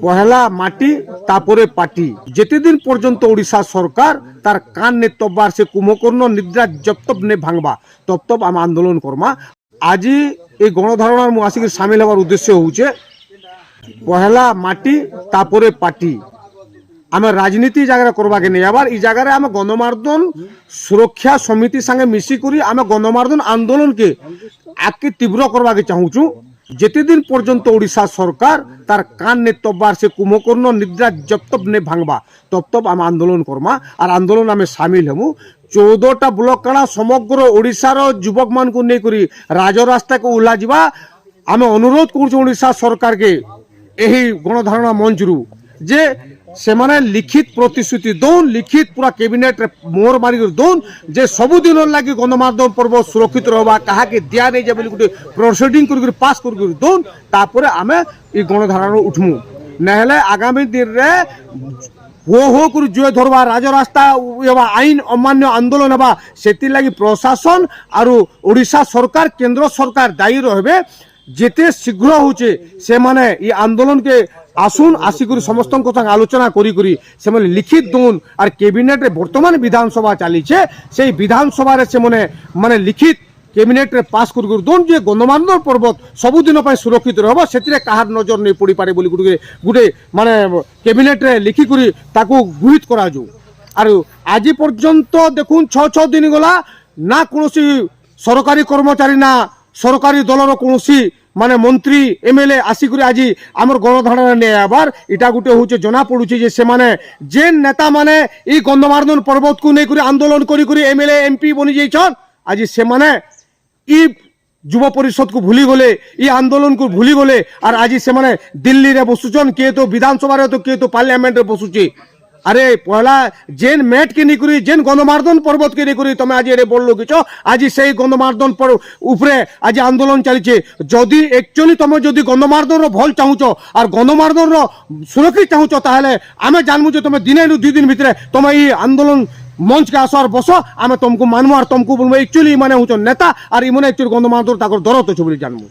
পহেলা মাটি তারপরে পাটি। যেতেদিন পর্যন্ত ওড়িশা সরকার তার কান নে তব্বার সে কুম্ভকর্ণ নিদ্রা জপ্তব নে ভাঙবা তপ্তব আমি আন্দোলন করমা। আজি এই গণধারণার মু আসিকি সামিল হবার উদ্দেশ্য হচ্ছে পহেলা মাটি তারপরে পাটি। আমি রাজনীতি জায়গায় করবাকে নেই আবার এই জায়গায় আমি গণমার্দন সুরক্ষা সমিতি সঙ্গে মিশি করি আমি গণমার্দন আন্দোলনকে আগে তীব্র করবাকে চাহুছু। যেতেদিন পর্যন্ত ওড়িশা সরকার তার কান নে তব্বার সে কুম্ভকর্ণ নিদ্রা জপ্তব নে ভাঙবা তপ্তব আমি আন্দোলন করমা। আর আন্দোলন আমি সামিল হমু। 14টা ব্লক কাଣା সমগ্র ওড়িশার যুবক মানকু নেই করি রাজরাস্তাকে উল্লা যা আমি অনুরোধ করছি ওড়িশা সরকারকে এই গণধারণা মঞ্চরু যে সেমানে লিখিত প্রতিশ্রুতি দৌন লিখিত পুরা ক্যাবিনেট মোহর মারি দৌন যে ସବୁদিন লাগি গণমাধ্যম পর্ব সুরক্ষিত রহবা কাহাকে দিয়া নেই যে বলি গোটে প্রসিডিং করি পাস করি দৌন তারপরে আমি এই গণধারণা উঠমু। নহলে আগামী দিনে হো হো করে জুয়ে ধরবা রাজরাস্তা হবা আইন অমান্য আন্দোলন হবা সেতিলাগি প্রশাসন আর ওড়িশা সরকার কেন্দ্র সরকার দায়ী রহবে। যেতে শীঘ্র হচ্ছে সে মানে এই আন্দোলনকে আসুন আসিকি সমস্ত কথা আলোচনা করি করি সে লিখিত দৌন আর ক্যাবিনেটে বর্তমান বিধানসভা চালিছে সেই বিধানসভার সে মানে লিখিত ক্যাবিনেটে পাস করি দৌন যে গণমাধ্যম পর্বত সবুদিন সুরক্ষিত রহব সেতিরে কাহার নজর নেই পড়ি পারে বলি গোটে মানে ক্যাবিনেটে লিখি করি তাকে গৃহীত করা যাও। আর আজি পর্যন্ত দেখুন 6 দিন গলা না কোনসি সরকারি কর্মচারী না সরকারি দলর কোনসি মানে মন্ত্রী এমএলএ আসিকি আজি আমার গণধারণা নিয়ে আবার এটা গোটে হচ্ছে জনা পড়ুছে যে সে যে নেতা মানে এই গণমার্দন পর্বতকু নেই করে আন্দোলন করি এমএলএ এমপি বনি যাইছন আজি সে ই যুব পরিষদ কু ভুলি গলে ই আন্দোলন কু ভুলি গলে আর আজি সে দিল্লি রে বসুছন কে তো বিধানসভার তো কে তো পার্লামেন্টে বসুছে। আরে পহলা যেন মেট কে নিকরি যেন গণমার্দন পর্বত কে নিকরি তুমি আজি এর বললো কিছু আজি সেই গণমার্দন উপরে আজি আন্দোলন চালিছে। যদি একচুয়ালি তুমি যদি গণমার্দন ভল চাহুছ আর গণমার্দন সুরক্ষিত চাহুছ তাহলে আমি জানবো যে তুমি দিনে 2 দিন ভিতরে তুমি এই আন্দোলন মঞ্চ কে আসো আর বসো আমি তোমাকে মানবো আর তোমাকে বলবো একচুয়ালি মানে হচ্ছে নেতা আর ইমনে একচুয়ালি গণমার্দন তাকে দরদ আছে বলে জানবো।